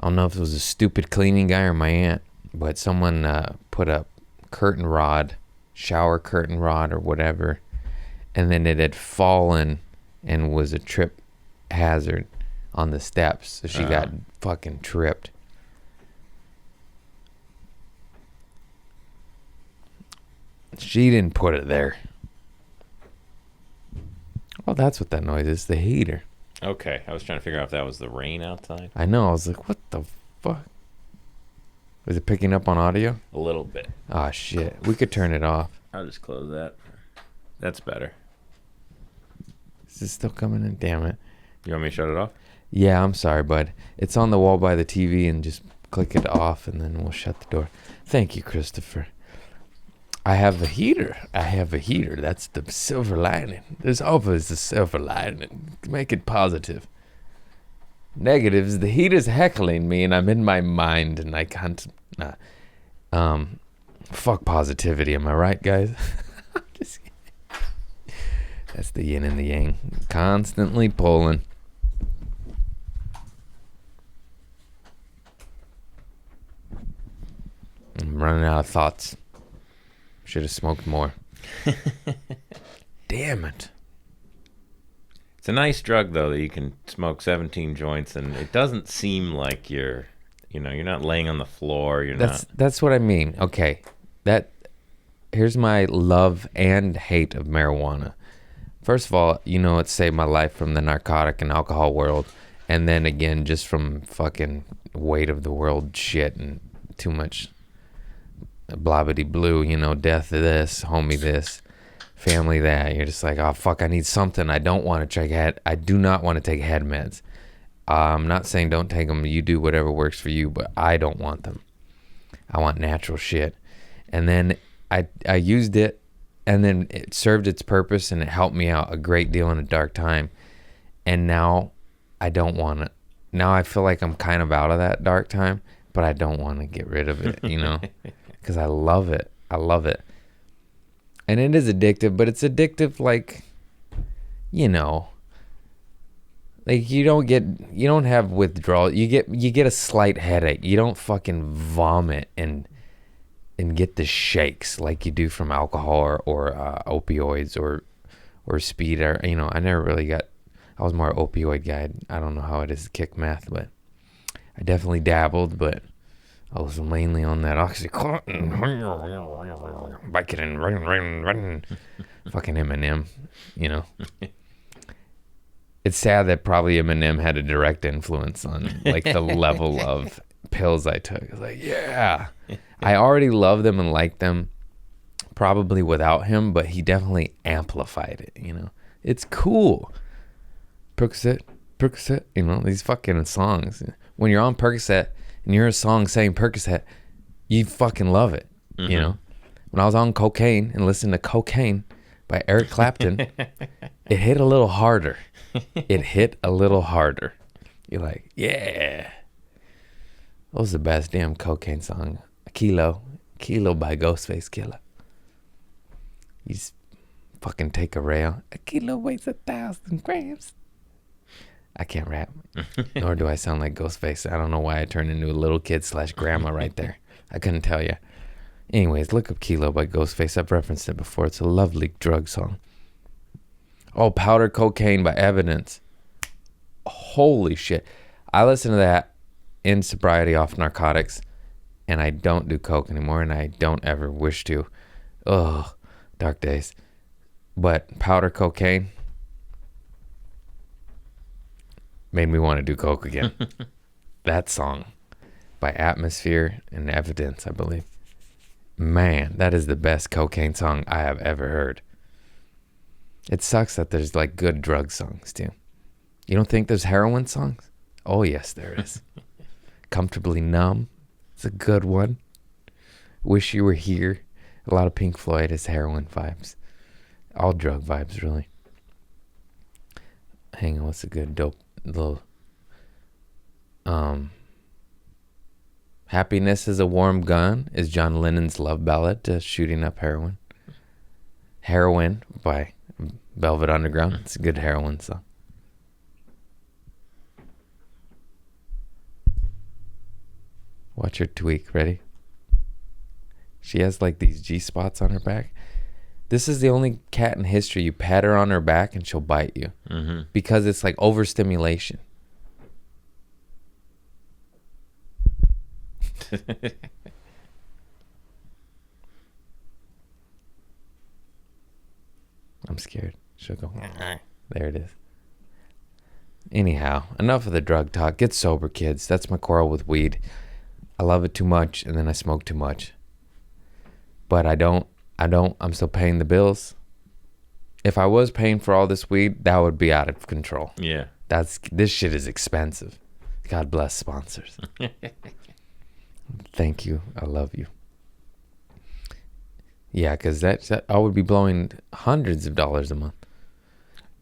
I don't know if it was a stupid cleaning guy or my aunt, but someone put a curtain rod, shower curtain rod or whatever, and then it had fallen and was a trip hazard on the steps. So she got fucking tripped. She didn't put it there. Oh, that's what that noise is, the heater. Okay, I was trying to figure out if that was the rain outside. I know, I was like, what the fuck? Was it picking up on audio? A little bit. Ah, shit. We could turn it off. I'll just close that. That's better. Is it still coming in? Damn it. You want me to shut it off? Yeah, I'm sorry, bud. It's on the wall by the TV, and just click it off, and then we'll shut the door. Thank you, Christopher. I have a heater. That's the silver lining. There's always a silver lining. Make it positive. Negatives, the heater's heckling me, and I'm in my mind, and I can't... fuck positivity, am I right, guys? Just kidding. That's the yin and the yang. Constantly pulling. I'm running out of thoughts. Should have smoked more. Damn it. It's a nice drug, though, that you can smoke 17 joints, and it doesn't seem like you're not laying on the floor. That's what I mean. Okay. Here's my love and hate of marijuana. First of all, it saved my life from the narcotic and alcohol world. And then again, just from fucking weight of the world shit and too much blobbity blue, death of this, homie this, family that. You're just like, oh fuck, I need something. I don't want to I do not want to take head meds. I'm not saying don't take them. You do whatever works for you, but I don't want them. I want natural shit. And then I used it, and then it served its purpose, and it helped me out a great deal in a dark time. And now I don't want it. Now I feel like I'm kind of out of that dark time, but I don't want to get rid of it, because I love it. I love it. And it is addictive, but it's addictive like, like you don't have withdrawal. You get a slight headache. You don't fucking vomit and get the shakes like you do from alcohol or opioids or speed. Or I never really got. I was more an opioid guy. I don't know how it is to kick meth, but I definitely dabbled. But I was mainly on that Oxycontin, Vicodin, fucking Eminem. It's sad that probably Eminem had a direct influence on like the level of pills I took. It's like, yeah, I already love them and like them probably without him, but he definitely amplified it. It's cool. Percocet, these fucking songs. When you're on Percocet and you're a song saying Percocet, you fucking love it. When I was on cocaine and listened to Cocaine by Eric Clapton, it hit a little harder. You're like, yeah. That was the best damn cocaine song. Kilo by Ghostface Killer. You just fucking take a rail. A kilo weighs 1,000 grams. I can't rap. Nor do I sound like Ghostface. I don't know why I turned into a little kid / grandma right there. I couldn't tell you. Anyways, look up Kilo by Ghostface. I've referenced it before. It's a lovely drug song. Oh, Powder Cocaine by Evidence. Holy shit. I listen to that in sobriety off narcotics, and I don't do coke anymore, and I don't ever wish to. Ugh, dark days. But Powder Cocaine made me want to do coke again. That song by Atmosphere and Evidence, I believe. Man, that is the best cocaine song I have ever heard. It sucks that there's like good drug songs too. You don't think there's heroin songs? Oh yes, there is. Comfortably Numb. It's a good one. Wish You Were Here. A lot of Pink Floyd is heroin vibes. All drug vibes, really. Hang on, what's a good dope little Happiness is a Warm Gun is John Lennon's love ballad to Shooting Up Heroin. Heroin by Velvet Underground. It's a good heroin song. Watch her tweak. Ready? She has like these G spots on her back. This is the only cat in history you pat her on her back and she'll bite you. Mm-hmm. Because it's like overstimulation. I'm scared. She'll go. There it is. Anyhow, enough of the drug talk. Get sober, kids. That's my quarrel with weed. I love it too much, and then I smoke too much. But I'm still paying the bills. If I was paying for all this weed, that would be out of control. Yeah. This shit is expensive. God bless sponsors. Thank you. I love you. Yeah, because that I would be blowing hundreds of dollars a month.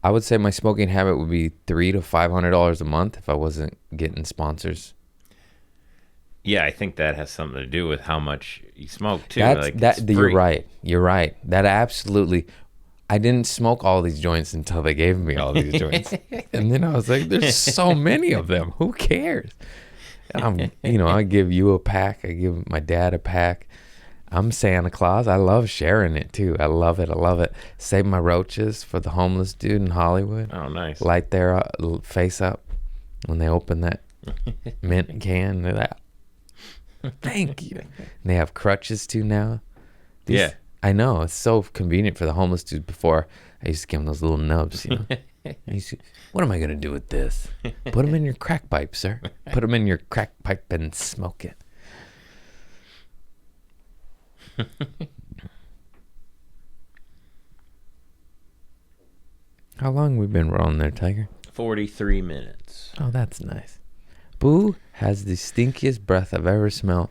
I would say my smoking habit would be $300 to $500 a month if I wasn't getting sponsors. Yeah, I think that has something to do with how much you smoke too. You're right. You're right. That absolutely. I didn't smoke all these joints until they gave me all these joints, and then I was like, "There's so many of them. Who cares?" I give you a pack. I give my dad a pack. I'm Santa Claus. I love sharing it too. I love it. Save my roaches for the homeless dude in Hollywood. Oh, nice. Light their face up when they open that mint can. They're like, thank you. And they have crutches too now. Yeah. I know. It's so convenient for the homeless dudes. Before, I used to give them those little nubs, what am I going to do with this? Put them in your crack pipe, sir. Put them in your crack pipe and smoke it. How long we been rolling there, Tiger? 43 minutes. Oh, that's nice. Boo has the stinkiest breath I've ever smelled,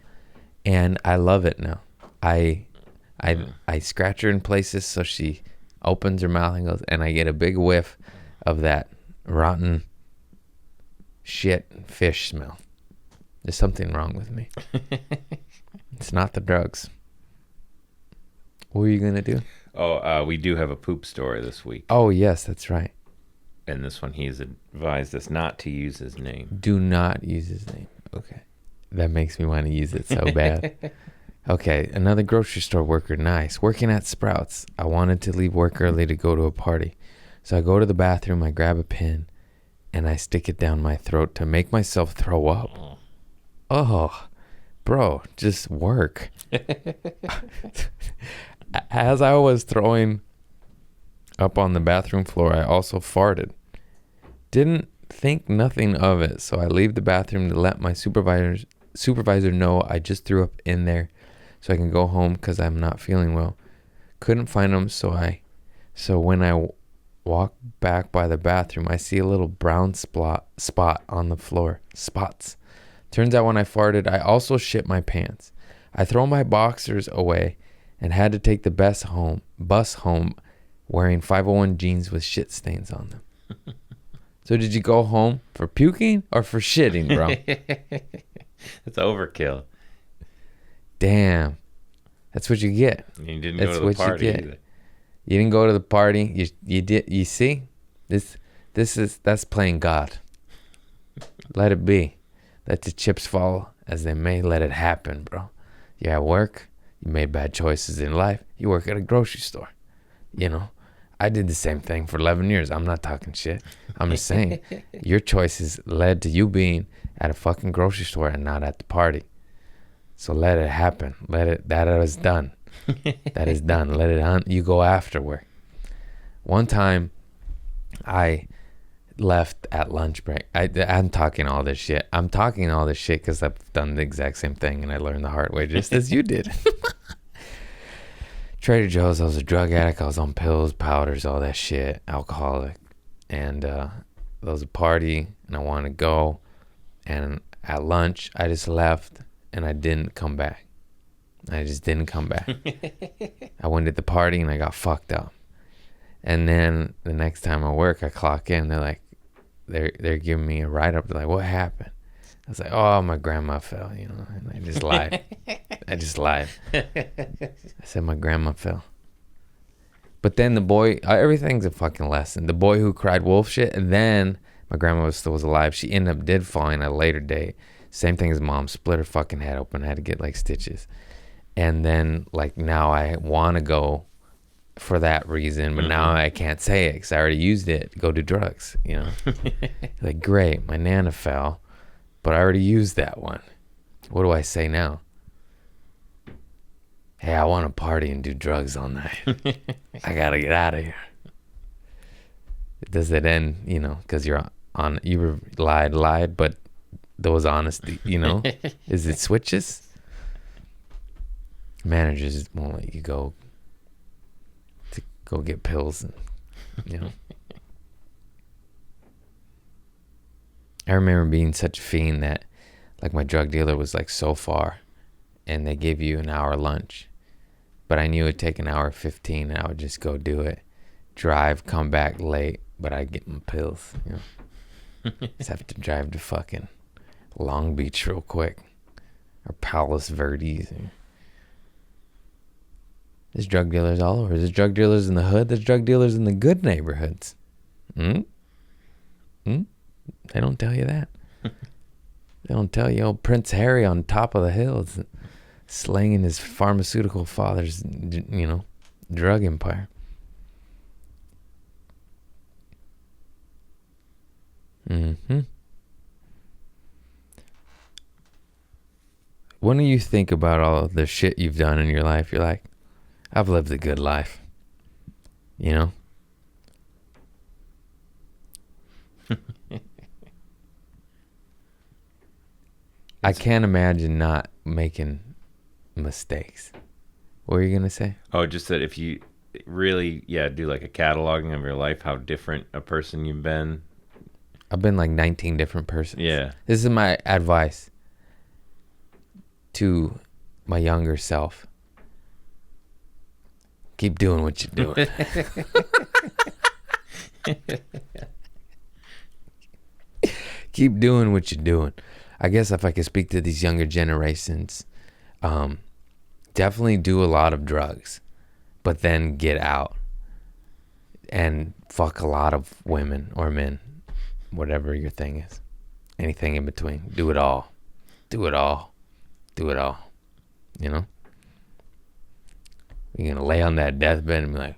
and I love it now. I scratch her in places so she opens her mouth and goes, and I get a big whiff of that rotten shit fish smell. There's something wrong with me. It's not the drugs. What were you going to do? Oh, we do have a poop story this week. Oh, yes, that's right. And this one, he's advised us not to use his name. Do not use his name. Okay. That makes me want to use it so bad. Okay, another grocery store worker. Nice. Working at Sprouts. I wanted to leave work early to go to a party. So I go to the bathroom, I grab a pen, and I stick it down my throat to make myself throw up. Oh, bro, just work. As I was throwing up on the bathroom floor, I also farted. Didn't think nothing of it, so I leave the bathroom to let my supervisor know I just threw up in there so I can go home because I'm not feeling well. Couldn't find him, so when I walk back by the bathroom, I see a little brown spot on the floor. Spots. Turns out when I farted, I also shit my pants. I throw my boxers away and had to take the bus home wearing 501 jeans with shit stains on them. So did you go home for puking or for shitting, bro? It's overkill. Damn. That's what you get. You didn't go to the party either. You didn't go to the party. You did. You see? That's playing God. Let it be. Let the chips fall as they may. Let it happen, bro. You're at work. You made bad choices in life. You work at a grocery store. I did the same thing for 11 years. I'm not talking shit. I'm just saying your choices led to you being at a fucking grocery store and not at the party. So let it happen. That is done. That is done. Let it hunt. You go after work. One time I left at lunch break. I'm talking all this shit. I'm talking all this shit because I've done the exact same thing and I learned the hard way just as you did. Trader Joe's. I was a drug addict. I was on pills, powders, all that shit, alcoholic. And there was a party, and I wanted to go. And at lunch, I just left, and I didn't come back. I just didn't come back. I went to the party, and I got fucked up. And then the next time I work, I clock in. They're like, they're giving me a write-up. They're like, what happened? I was like, oh, my grandma fell, you know. And I just lied. I said my grandma fell. But then the boy, everything's a fucking lesson. The boy who cried wolf shit, and then my grandma still was alive. She did falling at a later date. Same thing as mom, split her fucking head open. I had to get like stitches. And then like now I want to go for that reason, but now I can't say it because I already used it to go do drugs, you know. Like, great, my Nana fell, but I already used that one. What do I say now? Hey, I want to party and do drugs all night. I got to get out of here. Does it end, you know, because you were lied, but there was honesty, you know? Is it switches? Managers won't let you go get pills, and, you know. I remember being such a fiend that, like, my drug dealer was, like, so far, and they give you an hour lunch. But I knew it'd take an hour 15, and I would just go do it. Drive, come back late, but I'd get my pills, you know. Just have to drive to fucking Long Beach real quick. Or Palos Verdes. There's drug dealers all over. There's drug dealers in the hood. There's drug dealers in the good neighborhoods. They don't tell you that. They don't tell you old Prince Harry on top of the hills slinging his pharmaceutical father's, you know, drug empire. When do you think about all of the shit you've done in your life, you're like, I've lived a good life, you know? I can't imagine not making mistakes. What were you going to say? Oh, just that if you really, do like a cataloging of your life, how different a person you've been. I've been like 19 different persons. Yeah. This is my advice to my younger self. Keep doing what you're doing. Keep doing what you're doing. I guess if I could speak to these younger generations, definitely do a lot of drugs, but then get out and fuck a lot of women or men, whatever your thing is. Anything in between. Do it all. Do it all. Do it all. You know? You're gonna lay on that deathbed and be like,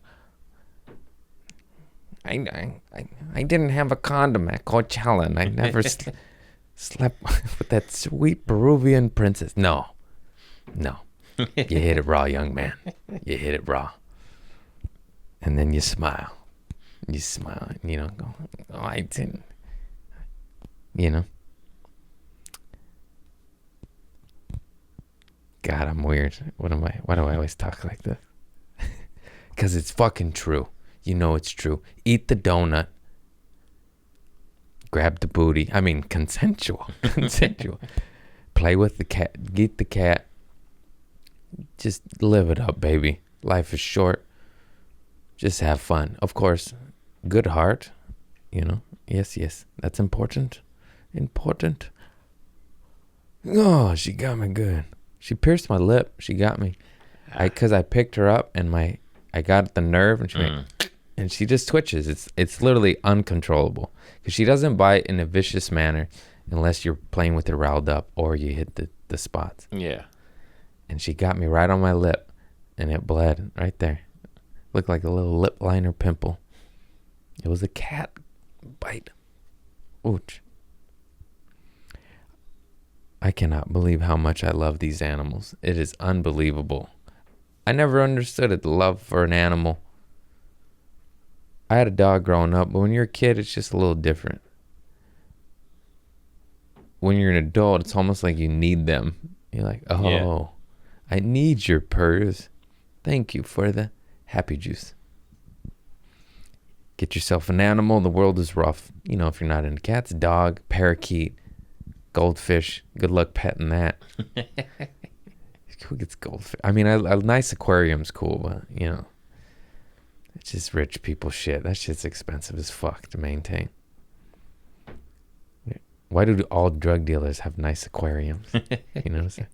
I didn't have a condom at Coachella, and I never slept with that sweet Peruvian princess. No. You hit it raw, young man. You hit it raw. And then you smile. You smile, and, you know, go, oh, I didn't. You know? God, I'm weird. Why do I always talk like this? Because it's fucking true. You know it's true. Eat the donut. Grab the booty. I mean, consensual. Consensual. Play with the cat. Get the cat. Just live it up, baby. Life is short. Just have fun. Of course, good heart. You know? Yes. That's important. Important. Oh, she got me good. She pierced my lip. She got me. Because I picked her up and I got the nerve and she went, and she just twitches. It's literally uncontrollable. Because she doesn't bite in a vicious manner unless you're playing with it riled up or you hit the spots. Yeah. And she got me right on my lip and it bled right there. Looked like a little lip liner pimple. It was a cat bite. Ouch. I cannot believe how much I love these animals. It is unbelievable. I never understood it, the love for an animal. I had a dog growing up, but when you're a kid, it's just a little different. When you're an adult, it's almost like you need them. You're like, oh, yeah. I need your purrs. Thank you for the happy juice. Get yourself an animal. The world is rough. You know, if you're not into cats, dog, parakeet, goldfish. Good luck petting that. Who gets goldfish? I mean, a nice aquarium's cool, but, you know, it's just rich people shit. That shit's expensive as fuck to maintain. Why do all drug dealers have nice aquariums? You know what I'm saying?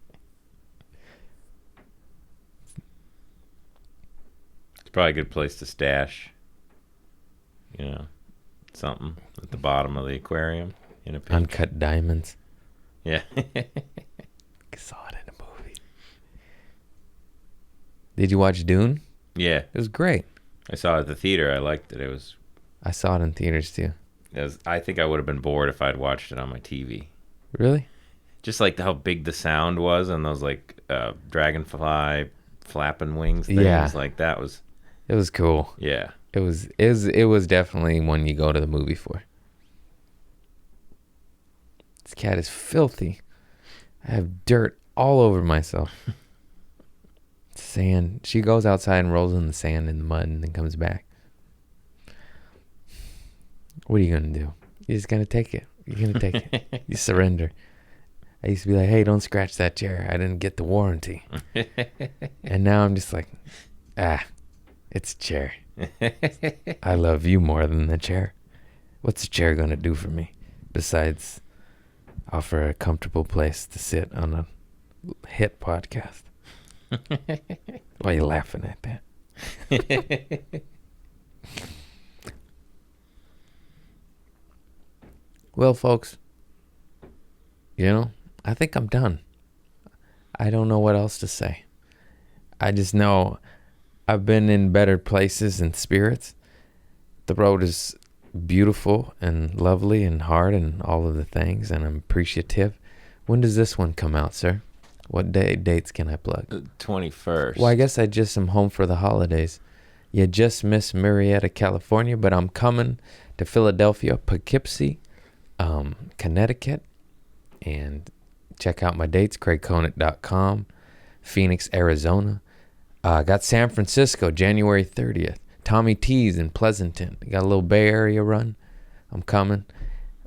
It's probably a good place to stash, you know, something at the bottom of the aquarium in a pinch. Uncut diamonds. Yeah. I saw it in a movie. Did you watch Dune? Yeah. It was great. I saw it at the theater. I liked it. I saw it in theaters too. I think I would have been bored if I'd watched it on my TV. Really? Just like how big the sound was and those like dragonfly flapping wings things. Yeah. Like that was. It was cool. Yeah. It was definitely one you go to the movie for. This cat is filthy. I have dirt all over myself. Sand. She goes outside and rolls in the sand and the mud and then comes back. What are you going to do? You're just going to take it. You're going to take it. You surrender. I used to be like, hey, don't scratch that chair. I didn't get the warranty. And now I'm just like, it's a chair. I love you more than the chair. What's the chair going to do for me besides offer a comfortable place to sit on a hit podcast? Why are you laughing at that? Well, folks, you know, I think I'm done. I don't know what else to say. I just know I've been in better places and spirits. The road is beautiful and lovely and hard and all of the things, and I'm appreciative. When does this one come out, sir? What dates can I plug? The 21st. Well, I guess I just am home for the holidays. You just missed Marietta, California, but I'm coming to Philadelphia, Poughkeepsie, Connecticut, and check out my dates, CraigConant.com, Phoenix, Arizona. Got San Francisco, January 30th. Tommy T's in Pleasanton. Got a little Bay Area run. I'm coming.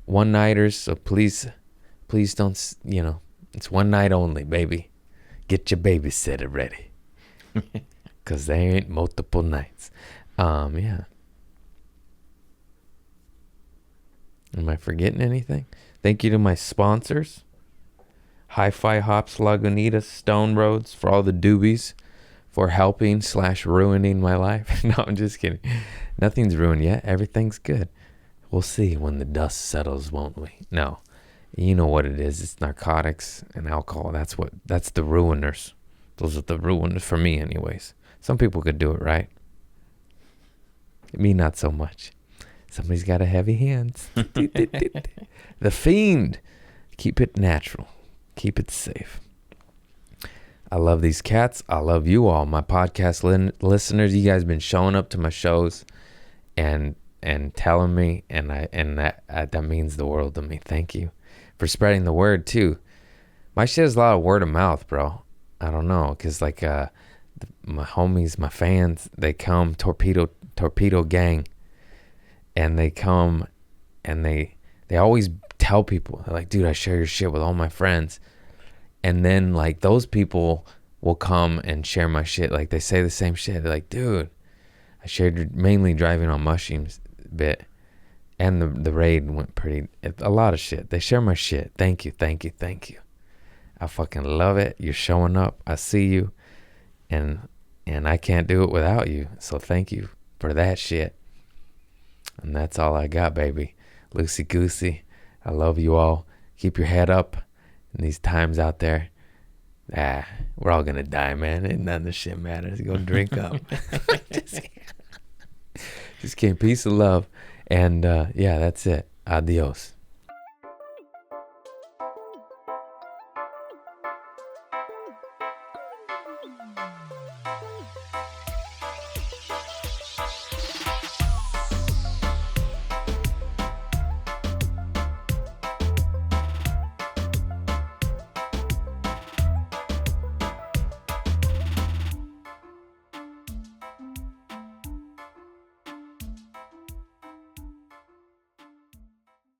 One-nighters, so please don't, you know, it's one night only, baby. Get your babysitter ready. Because there ain't multiple nights. Yeah. Am I forgetting anything? Thank you to my sponsors. Hi-Fi Hops, Lagunitas, Stone Roads, for all the doobies, for helping / ruining my life. No, I'm just kidding. Nothing's ruined yet. Everything's good. We'll see when the dust settles, won't we? No. You know what it is. It's narcotics and alcohol. That's the ruiners. Those are the ruiners for me anyways. Some people could do it right. Me, not so much. Somebody's got a heavy hands. The Fiend. Keep it natural. Keep it safe. I love these cats. I love you all, my podcast listeners. You guys been showing up to my shows and telling me, and that means the world to me. Thank you for spreading the word too. My shit is a lot of word of mouth, bro. I don't know, cause like my homies, my fans, they come torpedo gang, and they come and they always tell people, they're like, dude, I share your shit with all my friends. And then like those people will come and share my shit. Like they say the same shit. They're like, dude, I shared mainly driving on mushrooms bit. And the raid went a lot of shit. They share my shit. Thank you. I fucking love it. You're showing up. I see you. And I can't do it without you. So thank you for that shit. And that's all I got, baby. Loosey goosey. I love you all. Keep your head up in these times out there. We're all gonna die, man. Ain't none of this shit matters. Go drink up. Just kidding. Peace and love. And yeah, that's it. Adios.